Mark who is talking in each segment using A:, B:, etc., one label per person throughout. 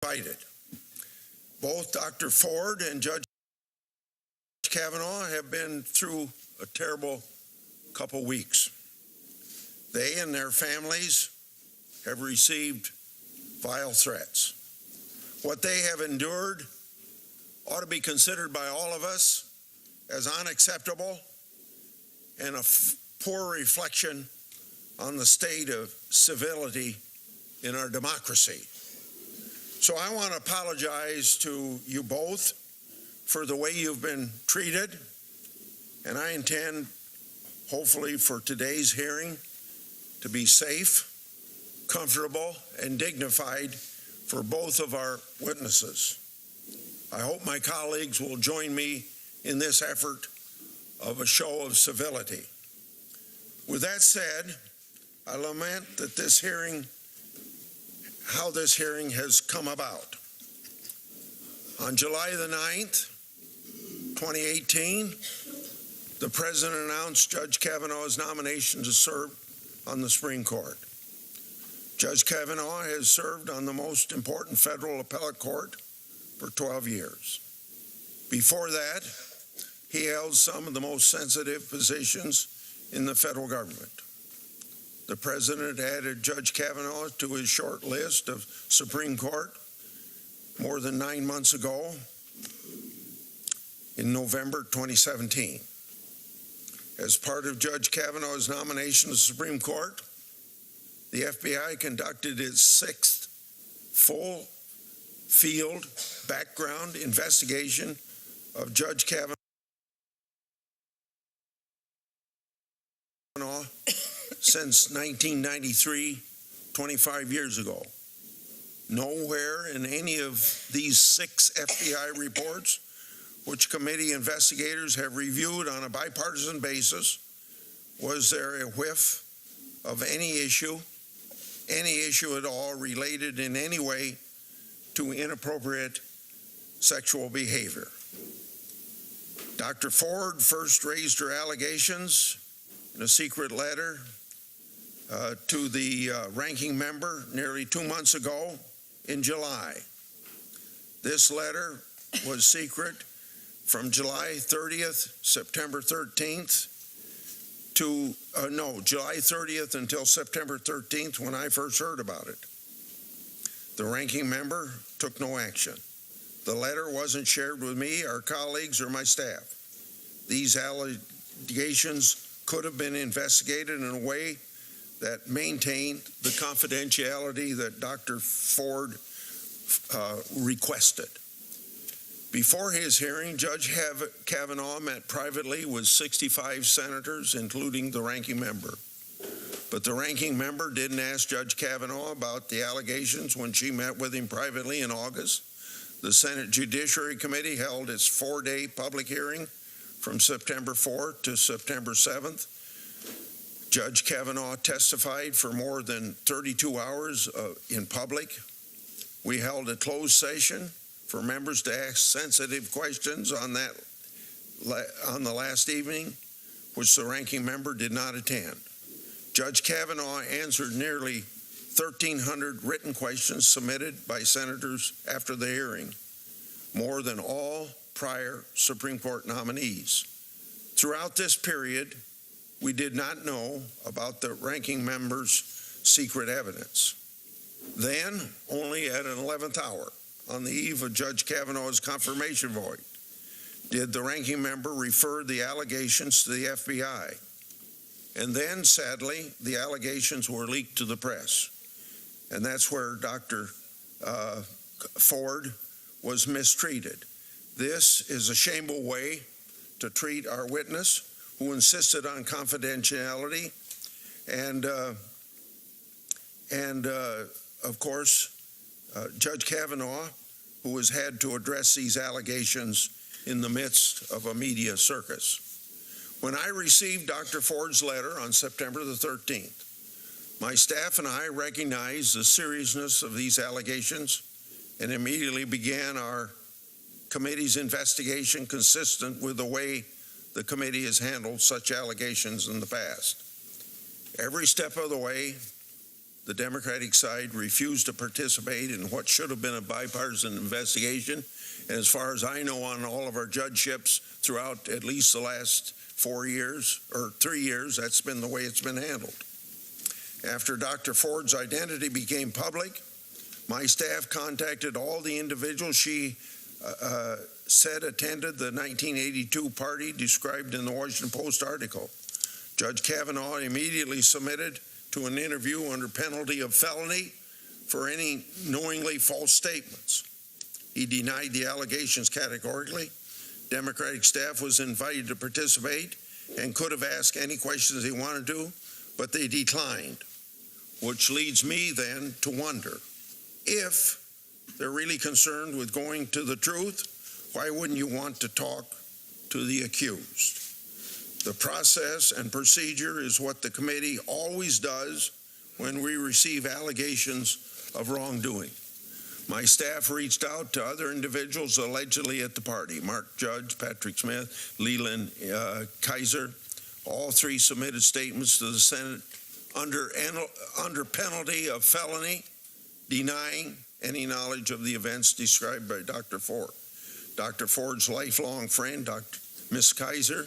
A: invited. Both Dr. Ford and Judge Kavanaugh have been through a terrible couple weeks. They and their families have received vile threats. What they have endured ought to be considered by all of us as unacceptable and a poor reflection on the state of civility in our democracy. So I want to apologize to you both for the way you've been treated, and I intend, hopefully, for today's hearing to be safe, comfortable, and dignified for both of our witnesses. I hope my colleagues will join me in this effort of a show of civility. With that said, I lament that how this hearing has come about. On July the 9th, 2018, the President announced Judge Kavanaugh's nomination to serve on the Supreme Court. Judge Kavanaugh has served on the most important federal appellate court for 12 years. Before that, he held some of the most sensitive positions in the federal government. The President added Judge Kavanaugh to his short list of Supreme Court more than 9 months ago in November 2017. As part of Judge Kavanaugh's nomination to the Supreme Court, the FBI conducted its 6th full field background investigation of Judge Kavanaugh since 1993, 25 years ago. Nowhere in any of these 6 FBI reports, which committee investigators have reviewed on a bipartisan basis, was there a whiff of any issue at all related in any way to inappropriate sexual behavior. Dr. Ford first raised her allegations in a secret letter to the ranking member nearly 2 months ago in July. This letter was secret from July 30th, September 13th July 30th until September 13th when I first heard about it. The ranking member took no action. The letter wasn't shared with me, our colleagues, or my staff. These allegations could have been investigated in a way that maintained the confidentiality that Dr. Ford requested. Before his hearing, Judge Kavanaugh met privately with 65 senators, including the ranking member. But the ranking member didn't ask Judge Kavanaugh about the allegations when she met with him privately in August. The Senate Judiciary Committee held its 4-day public hearing from September 4th to September 7th. Judge Kavanaugh testified for more than 32 hours in public. We held a closed session for members to ask sensitive questions on the last evening, which the ranking member did not attend. Judge Kavanaugh answered nearly 1,300 written questions submitted by senators after the hearing, more than all prior Supreme Court nominees. Throughout this period, we did not know about the ranking member's secret evidence. Then, only at an 11th hour, on the eve of Judge Kavanaugh's confirmation vote, did the ranking member refer the allegations to the FBI. And then, sadly, the allegations were leaked to the press. And that's where Dr. Ford was mistreated. This is a shameful way to treat our witness, who insisted on confidentiality, and of course, Judge Kavanaugh, who has had to address these allegations in the midst of a media circus. When I received Dr. Ford's letter on September the 13th, my staff and I recognized the seriousness of these allegations and immediately began our committee's investigation consistent with the way the committee has handled such allegations in the past. Every step of the way, the Democratic side refused to participate in what should have been a bipartisan investigation. And as far as I know, on all of our judgeships throughout at least the last 4 years or 3 years, that's been the way it's been handled. After Dr. Ford's identity became public, my staff contacted all the individuals she said attended the 1982 party described in the Washington Post article. Judge Kavanaugh immediately submitted to an interview under penalty of felony for any knowingly false statements. He denied the allegations categorically. Democratic staff was invited to participate and could have asked any questions they wanted to, but they declined, which leads me then to wonder, if they're really concerned with going to the truth, why wouldn't you want to talk to the accused? The process and procedure is what the committee always does when we receive allegations of wrongdoing. My staff reached out to other individuals allegedly at the party: Mark Judge, Patrick Smith, Leland Kaiser. All three submitted statements to the Senate under penalty of felony, denying any knowledge of the events described by Dr. Ford. Dr. Ford's lifelong friend, Ms. Kaiser,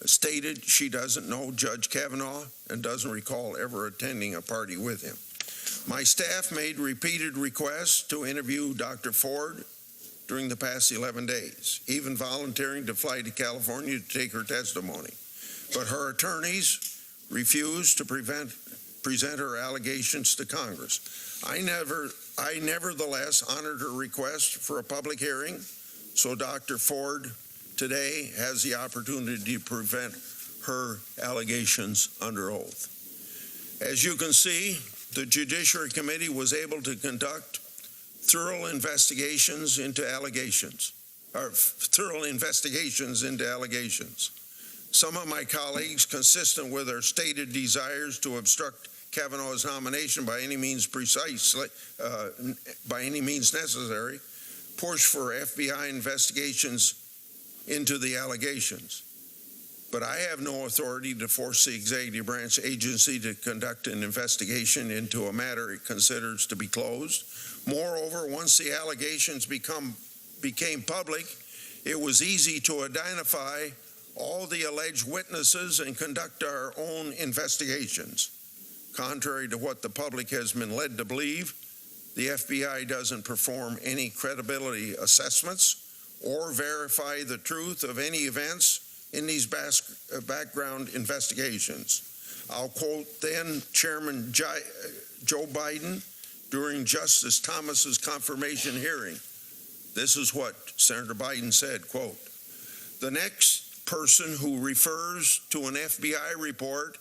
A: stated she doesn't know Judge Kavanaugh and doesn't recall ever attending a party with him. My staff made repeated requests to interview Dr. Ford during the past 11 days, even volunteering to fly to California to take her testimony. But her attorneys refused to present her allegations to Congress. I nevertheless honored her request for a public hearing, so Dr. Ford today has the opportunity to present her allegations under oath. As you can see, the Judiciary Committee was able to conduct thorough investigations into allegations. Some of my colleagues, consistent with their stated desires to obstruct Kavanaugh's nomination by any means necessary, pushed for FBI investigations into the allegations. But I have no authority to force the executive branch agency to conduct an investigation into a matter it considers to be closed. Moreover, once the allegations became public, it was easy to identify all the alleged witnesses and conduct our own investigations. Contrary to what the public has been led to believe, the FBI doesn't perform any credibility assessments or verify the truth of any events in these background investigations. I'll quote then Chairman Joe Biden during Justice Thomas's confirmation hearing. This is what Senator Biden said, quote, "The next person who refers to an FBI report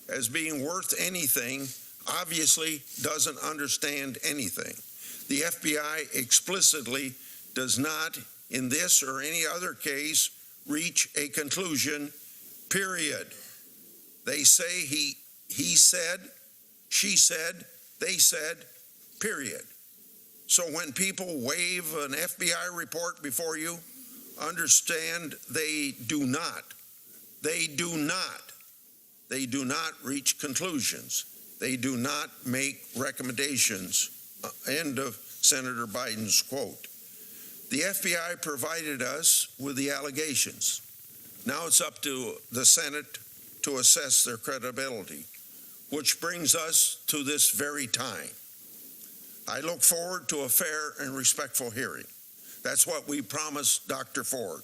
A: as being worth anything obviously doesn't understand anything. The FBI explicitly does not, in this or any other case, reach a conclusion, period. They say he said, she said, they said, period. So when people wave an FBI report before you, understand they do not reach conclusions. They do not make recommendations." End of Senator Biden's quote. The FBI provided us with the allegations. Now it's up to the Senate to assess their credibility, which brings us to this very time. I look forward to a fair and respectful hearing. That's what we promised Dr. Ford.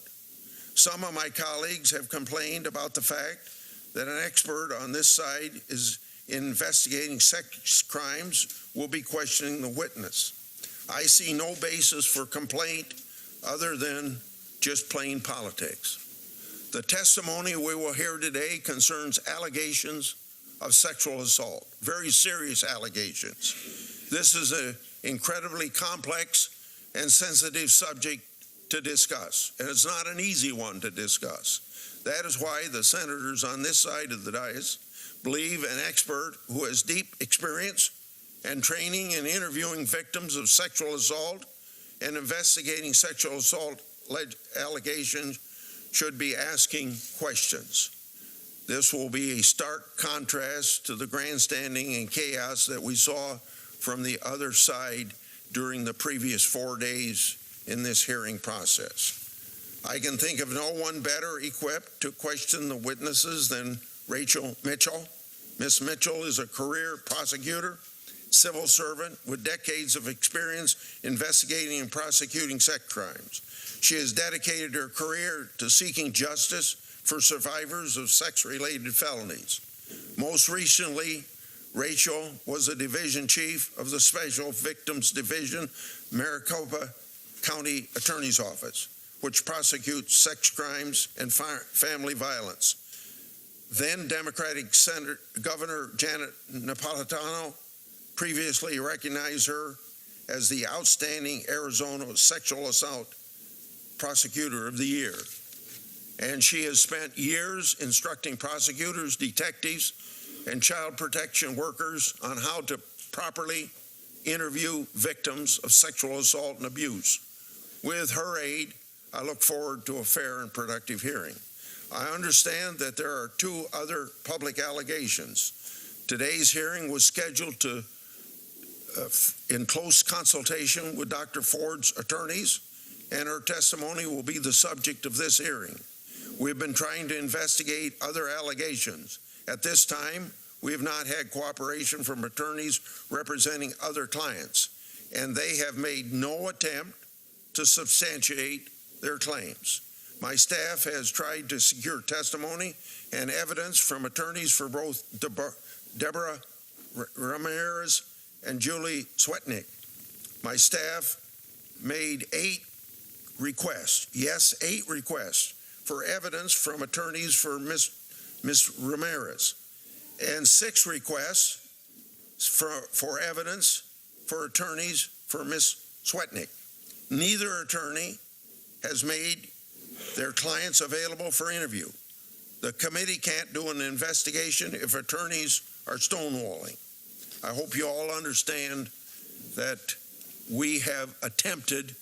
A: Some of my colleagues have complained about the fact that an expert on this side is investigating sex crimes will be questioning the witness. I see no basis for complaint other than just plain politics. The testimony we will hear today concerns allegations of sexual assault, very serious allegations. This is an incredibly complex and sensitive subject to discuss, and it's not an easy one to discuss. That is why the senators on this side of the dais believe an expert who has deep experience and training in interviewing victims of sexual assault and investigating sexual assault allegations should be asking questions. This will be a stark contrast to the grandstanding and chaos that we saw from the other side during the previous 4 days in this hearing process. I can think of no one better equipped to question the witnesses than Rachel Mitchell. Ms. Mitchell is a career prosecutor, civil servant with decades of experience investigating and prosecuting sex crimes. She has dedicated her career to seeking justice for survivors of sex-related felonies. Most recently, Rachel was a division chief of the Special Victims Division, Maricopa County Attorney's Office, which prosecutes sex crimes and family violence. Then Democratic Governor Janet Napolitano previously recognized her as the outstanding Arizona sexual assault prosecutor of the year. And she has spent years instructing prosecutors, detectives, and child protection workers on how to properly interview victims of sexual assault and abuse. With her aid, I look forward to a fair and productive hearing. I understand that there are 2 other public allegations. Today's hearing was scheduled to in close consultation with Dr. Ford's attorneys, and her testimony will be the subject of this hearing. We've been trying to investigate other allegations. At this time, we have not had cooperation from attorneys representing other clients, and they have made no attempt to substantiate their claims. My staff has tried to secure testimony and evidence from attorneys for both Deborah Ramirez and Julie Swetnick. My staff made 8 requests, yes, 8 requests for evidence from attorneys for Ms. Ramirez, and 6 requests for evidence for attorneys for Ms. Swetnick. Neither attorney has made their clients available for interview. The committee can't do an investigation if attorneys are stonewalling. I hope you all understand that we have attempted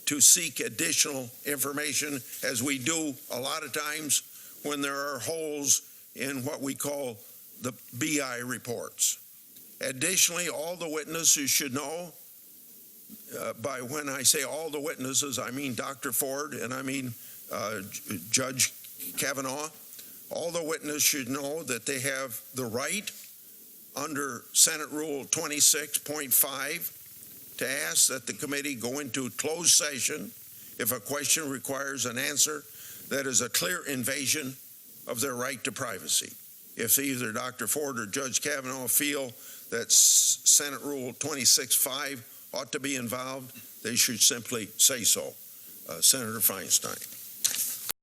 A: to seek additional information, as we do a lot of times when there are holes in what we call the BI reports. Additionally, all the witnesses should know, by when I say all the witnesses, I mean Dr. Ford and I mean Judge Kavanaugh. All the witnesses should know that they have the right under Senate Rule 26.5 to ask that the committee go into closed session if a question requires an answer that is a clear invasion of their right to privacy. If either Dr. Ford or Judge Kavanaugh feel that Senate Rule 26.5 ought to be involved, they should simply say so. Senator Feinstein.